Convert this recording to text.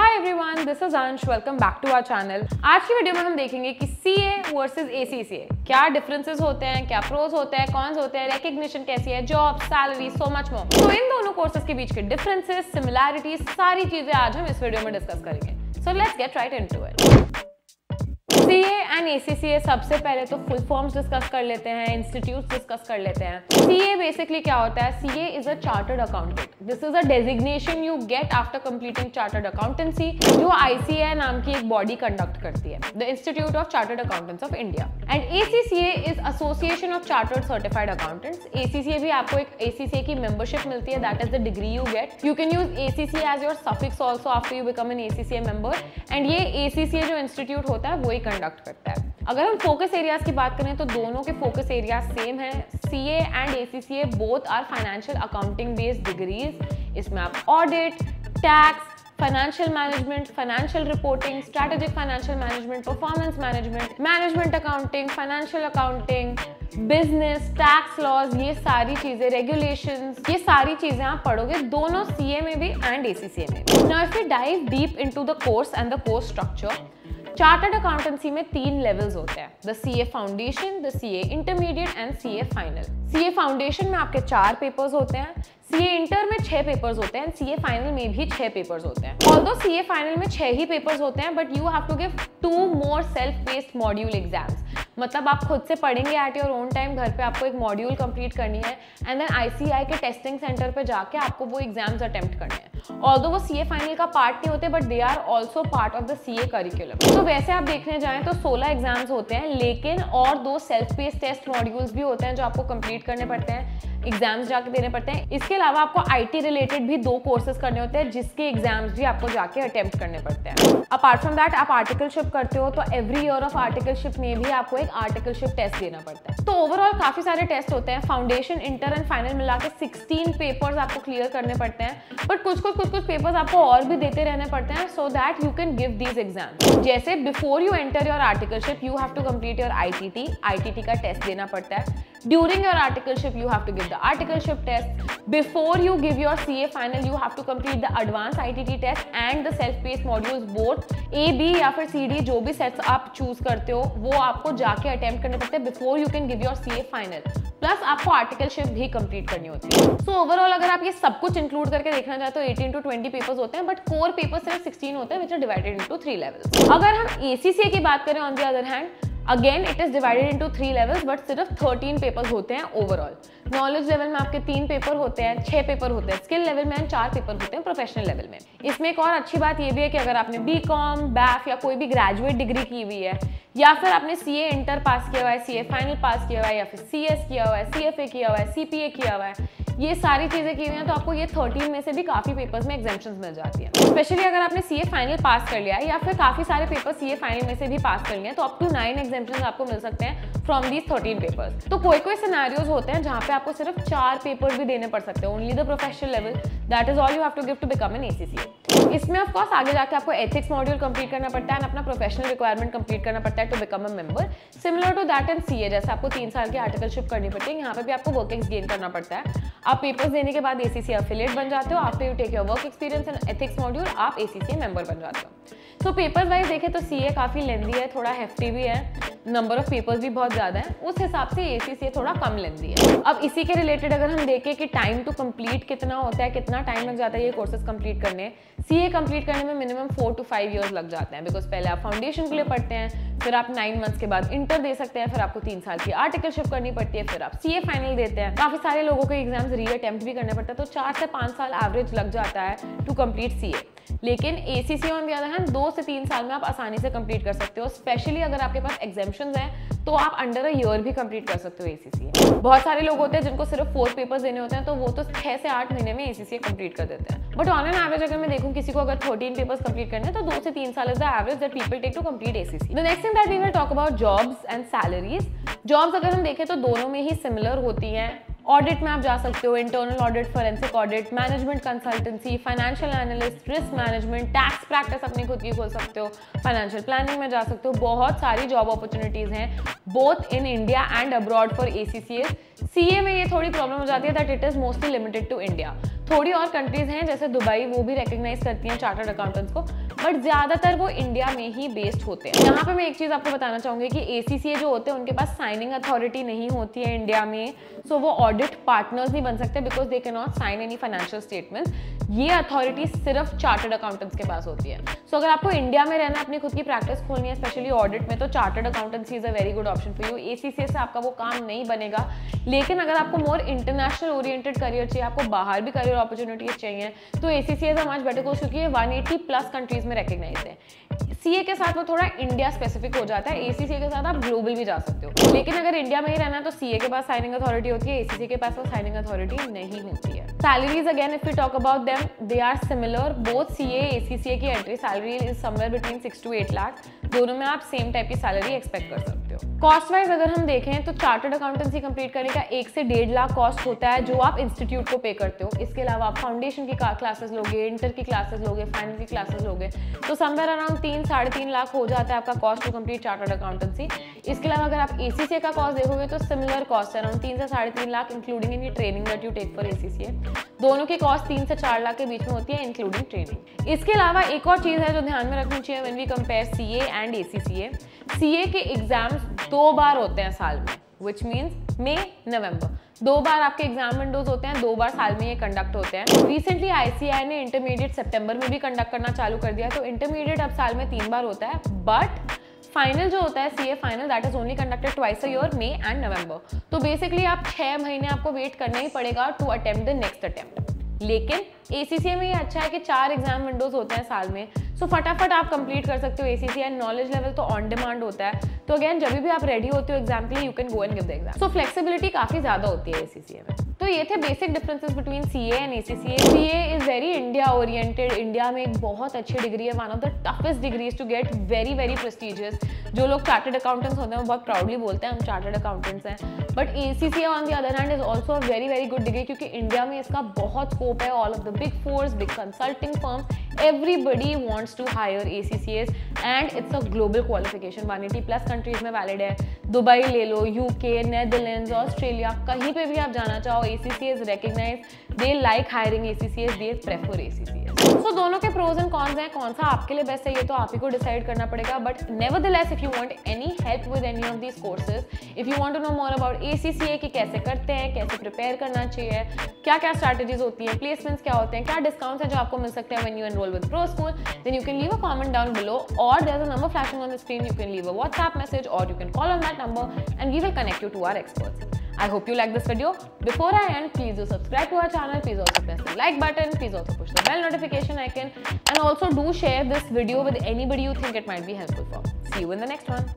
Hi everyone, this is Ansh. Welcome back to our channel. आज की video में हम देखेंगे कि सीए वर्सेस एसीसीए, क्या डिफरेंसेस होते हैं, क्या प्रोस होते हैं, कॉन्स होते हैं, रिकग्निशन कैसी है, job, salary, so much more. तो इन दोनों कोर्सेज के बीच के डिफरेंसेस, सिमिलैरिटीज, सारी चीजें आज हम इस वीडियो में डिस्कस करेंगे। So let's get right into it. CA and ACCA, सबसे पहले तो फुल फॉर्म्स डिस्कस कर लेते हैं, इंस्टीट्यूट्स डिस्कस कर लेते हैं। सीए बेसिकली क्या होता है? CA is a chartered accountant. This is a designation you get after completing chartered accountancy, जो आईसीए नाम की एक बॉडी कंडक्ट करती है, the institute of chartered accountants of India. And ACCA is association of chartered certified accountants. ACCA भी आपको एक ACCA की मेंबरशिप मिलती है, that is the degree you get. You can use ACCA as your suffix also after you become an ACCA member. And ये ACCA जो institute होता है वही कंडक्ट करता है। अगर हम फोकस एरियाज की बात करें तो दोनों के फोकस एरियाज सेम है। CA and ACCA both are financial accounting based degrees. इसमें आप audit, tax, financial management, financial reporting, strategic financial management, performance management, management accounting, financial accounting, business, tax laws, ये सारी चीजें, रेगुलेशंस, ये सारी चीजें आप पढ़ोगे दोनों सीए में भी एंड एसीसीए में भी। Now if we dive deep into the course and the course structure, chartered accountancy में 3 लेवल्स होते हैं, the CA foundation, the CA intermediate and CA final. CA foundation में आपके 4 पेपर्स होते हैं, सीए इंटर में 6 पेपर्स होते हैं, सीए फाइनल में भी 6 पेपर्स होते हैं। ऑल्दो सीए फाइनल में 6 ही पेपर्स होते हैं, but you have to give 2 more self based module exams. मतलब आप खुद से पढ़ेंगे एट योर ओन टाइम, घर पे आपको एक मॉड्यूल कंप्लीट करनी है एंड देन आईसीआई के टेस्टिंग सेंटर पे जाके आपको वो एग्जाम्स अटेम्प्ट करने हैं। ऑल्दो वो सीए फाइनल का पार्ट नहीं होते, but they are also part of the CA curriculum. तो वैसे आप देखने जाएं तो 16 एग्जाम्स होते हैं, लेकिन और 2 सेल्फ बेस्ड टेस्ट मॉड्यूल्स भी होते हैं जो आपको कंप्लीट करने पड़ते हैं, एग्जाम्स जाके देने पड़ते हैं। इसके अलावा आपको आईटी रिलेटेड भी 2 कोर्सेज करने होते हैं, जिसके एग्जाम्स भी आपको जाके अटेम्प्ट करने पड़ते हैं। अपार्ट फ्रॉम दैट, आप आर्टिकलशिप करते हो तो एवरी ईयर ऑफ आर्टिकलशिप में भी आपको एक आर्टिकलशिप टेस्ट देना पड़ता है। तो ओवरऑल काफी सारे टेस्ट होते हैं। फाउंडेशन, इंटर एंड फाइनल मिला के 16 पेपर्स आपको क्लियर करने पड़ते हैं, बट कुछ पेपर्स आपको और भी देते रहने पड़ते हैं so that you can give these exams. जैसे before you enter your articleship you have to complete your ITT का टेस्ट देना पड़ता है। During your articleship, you have to give the articleship test. Before you give your CA final, you have to complete the advanced ITT test and the self-paced modules both A, B या फिर C, D, जो भी sets आप choose करते हो वो आपको जाके attempt करने पड़ते हैं before you can give your CA final. Plus आपको आर्टिकलशिप भी कंप्लीट करनी होती है। सो ओवरऑल अगर आप ये सब कुछ इंक्लूड करके देखना चाहे तो 18 to 20 पेपर्स होते हैं, बट कोर पेपर्स सिर्फ 16 होते हैं, which are divided into 3 levels. अगर हम एसीसीए की बात करें on the other hand, again it is divided into 3 levels, but सिर्फ 13 पेपर्स होते हैं ओवरऑल। नॉलेज लेवल में आपके 3 पेपर होते हैं, 6 पेपर होते हैं, स्किल लेवल में 4 पेपर होते हैं, प्रोफेशनल लेवल में। इसमें एक और अच्छी बात ये भी है कि अगर आपने बीकॉम, बैफ या कोई भी ग्रेजुएट डिग्री की हुई है, या फिर आपने सीए इंटर पास किया हुआ है, सीए फाइनल पास किया हुआ है, या फिर सीएस किया हुआ है, सीएफए किया हुआ है, सीपीए किया हुआ है, ये सारी चीजें की हुई हैं, तो आपको ये 13 में से भी काफी पेपर्स में एग्जाम्शंस मिल जाती हैं। स्पेशली अगर आपने सीए फाइनल पास कर लिया है या फिर काफी सारे पेपर सीए फाइनल में से भी पास कर लिए हैं, तो अप टू 9 एग्जाम्शंस आपको मिल सकते हैं फ्रॉम दीज 13 पेपर्स। तो कोई सिनेरियोज होते हैं जहाँ पे आपको सिर्फ 4 पेपर भी देने पड़ सकते हैं, only the professional level, that is all you have to give to become an ACCA. इसमें ऑफ कोर्स आगे जाके आपको एथिक्स मॉड्यूल कंप्लीट करना पड़ता है, अपना प्रोफेशनल रिक्वायरमेंट कंप्लीट करना पड़ता है to become a member, similar to that in CA. जैसे आपको 3 साल की आर्टिकलशिप करनी पड़ती है, यहाँ पे भी आपको वर्क एक्स गेन करना पड़ता है। आप पेपर्स देने के बाद एसीसीए एफिलिएट बन जाते हो। After you take your work experience and ethics module आप एसीसीए मेंबर बन जाते हो। तो पेपर्स वाइज देखें तो सीए काफी लेंदी है, थोड़ा हेफ्टी भी है, नंबर ऑफ पेपर्स भी बहुत ज्यादा है, उस हिसाब से एसीसीए थोड़ा कम लेंदी है। अब इसी के रिलेटेड अगर हम देखें कि टाइम टू कंप्लीट कितना होता है, कितना टाइम लग जाता है ये कोर्सेज कंप्लीट करने, सीए कंप्लीट करने में मिनिमम 4 to 5 ईयर्स लग जाते हैं, बिकॉज पहले आप फाउंडेशन के लिए पढ़ते हैं, फिर आप 9 मंथ्स के बाद इंटर दे सकते हैं, फिर आपको 3 साल की आर्टिकलशिप करनी पड़ती है, फिर आप सीए फाइनल देते हैं। काफी सारे लोगों को एग्जाम्स री अटेम्प्ट भी करने पड़ता है, तो 4 से 5 साल एवरेज लग जाता है टू कंप्लीट सीए। लेकिन ACCA on the other hand 2 से 3 साल में आप आसानी से कंप्लीट कर सकते हो। स्पेशली अगर आपके पास एग्जाम्शंस हैं तो आप अंडर अ ईयर भी कंप्लीट कर सकते हो एसीसीए। बहुत सारे लोग होते हैं जिनको सिर्फ 4 पेपर्स देने होते हैं, तो वो तो 6 से 8 महीने में एसीसीए कंप्लीट कर देते हैं। बट ऑन एन एवरेज अगर मैं देखूं किसी को अगर 13 पेपर्स कंप्लीट करने हैं तो 2 से 3 साल is the average that people take to complete ACCA. The next thing that we will talk about jobs and salaries. Jobs अगर हम देखें तो दोनों में ही सिमिलर होती हैं। ऑडिट में आप जा सकते हो, internal audit, forensic audit, management consultancy, financial analyst, risk management, tax practice अपनी खुद की खोल सकते हो, फाइनेंशियल प्लानिंग में जा सकते हो। बहुत सारी जॉब अपॉर्चुनिटीज हैं both in India and abroad for ACCS. CA में ये थोड़ी प्रॉब्लम हो जाती है that it is mostly limited to India. थोड़ी और कंट्रीज हैं जैसे दुबई, वो भी रिकॉग्नाइज करती हैं चार्टर्ड अकाउंटेंट्स को, बट ज्यादातर वो इंडिया में ही बेस्ड होते हैं। यहाँ पे मैं एक चीज आपको बताना चाहूंगी कि ACCA जो होते हैं उनके पास साइनिंग अथॉरिटी नहीं होती है इंडिया में, सो वो ऑडिट पार्टनर्स नहीं बन सकते because they can not sign any financial statements. ये अथॉरिटी सिर्फ चार्टर्ड अकाउंटेंट्स के पास होती है। सो अगर आपको इंडिया में रहना है, अपनी खुद की प्रैक्टिस खोलनी है स्पेशली ऑडिट में, तो chartered accountancy is a very good option for you. ACCA से आपका वो काम नहीं बनेगा, लेकिन अगर आपको मोर इंटरनेशनल ओरिएंटेड करियर चाहिए, आपको बाहर भी करियर अपॉर्चुनिटीज चाहिए, तो ACCA is a much better course क्योंकि ये 180 प्लस कंट्रीज में रिकॉग्नाइज है। CA के साथ वो थोड़ा इंडिया स्पेसिफिक हो जाता है, ACCA के साथ आप ग्लोबल भी जा सकते हो। लेकिन अगर इंडिया में ही रहना है तो CA के पास साइनिंग अथॉरिटी होती है, ACCA के पास वो साइनिंग अथॉरिटी नहीं होती है। Salaries again if you talk about them, they are similar. Both CA ACCA की entry salary is somewhere between 6 to 8 lakh. दोनों में आप सेम टाइप की सैलरी एक्सपेक्ट कर सकते हो। कॉस्ट वाइज अगर हम देखें तो चार्टर्ड अकाउंटेंसी कंप्लीट करने का 1 से 1.5 लाख कॉस्ट होता है जो आप इंस्टीट्यूट को पे करते हो। इसके अलावा आप फाउंडेशन की क्लासेस लोगे, इंटर की क्लासेस लोगे, फाइनल की क्लासेस लोगे, तो समवेयर अराउंड 3-3.5 लाख हो जाता है आपका cost to complete chartered accountancy. इसके अलावा अगर आप ACCA का कॉस्ट देखोगे तो सिमिलर कॉस्ट है, अराउंड 3 से 3.5 lakh including in training that you take for ACCA। दोनों की कॉस्ट 3 से 4 लाख के बीच में होती है इंक्लूडिंग ट्रेनिंग। इसके अलावा एक और चीज है जो ध्यान में रखनी चाहिए when we compare CA and ACCA। CA के एग्जाम्स 2 बार होते हैं साल में, विच मीन्स मई नवंबर। 2 बार आपके एग्जाम विंडोज होते हैं, 2 बार साल में ये कंडक्ट होते हैं। रिसेंटली ICAI ने इंटरमीडिएट सितंबर में भी कंडक्ट करना चालू कर दिया, तो इंटरमीडिएट अब साल में 3 बार होता है। बट फाइनल जो होता है CA final, that is only conducted twice a year, May and November. तो बेसिकली आप 6 महीने आपको वेट करना ही पड़ेगा to attempt the next attempt. लेकिन ACCA में ये अच्छा है कि 4 एग्जाम विंडोज होते हैं साल में, सो फटाफट आप कंप्लीट कर सकते हो ACCA। नॉलेज लेवल तो ऑन डिमांड होता है, तो अगेन जब भी आप रेडी होते हो एग्जाम के लिए, you can go and give the exam. So flexibility काफी ज्यादा होती है ACCA में। तो ये थे basic differences between CA and ACCA। CA is very India oriented, India में एक बहुत अच्छी डिग्री है, one of the toughest degrees to get, very very prestigious. जो लोग चार्टर्ड अकाउंटेंट्स होते हैं वो बहुत प्राउडली बोलते हैं हम चार्टर्ड अकाउंटेंट्स हैं। But ACCA on the other hand is also a very very good degree क्योंकि इंडिया में इसका बहुत स्कोप है। All of the big force, big consulting firms, everybody wants to hire ACCAs and it's a global qualification। 180 plus countries में valid है। Dubai ले लो, UK, Netherlands, Australia, कहीं पे भी आप जाना चाहो, ACCA is recognized, they like hiring ACCAs, they prefer ACCAs। So दोनों के प्रोज एंड कॉन्स हैं, कौन सा आपके लिए बेस्ट है ये तो आप ही को डिसाइड करना पड़ेगा। But nevertheless if you want any help with any of these courses, if you want to know more about ACCA कि कैसे करते हैं, कैसे प्रिपेयर करना चाहिए, क्या क्या स्ट्रैटेजीज होती हैं, प्लेसमेंट्स क्या होते हैं, क्या डिस्काउंट्स हैं जो आपको मिल सकते हैं when you enroll with Pro School, then you can leave a comment down below or there's a number flashing on the screen. You can leave a WhatsApp message or you can call on that number and we will connect you to our experts. I hope you like this video. Before I end, please do subscribe to our channel. Please also press the like button. Please also push the bell notification icon and also do share this video with anybody you think it might be helpful for. See you in the next one.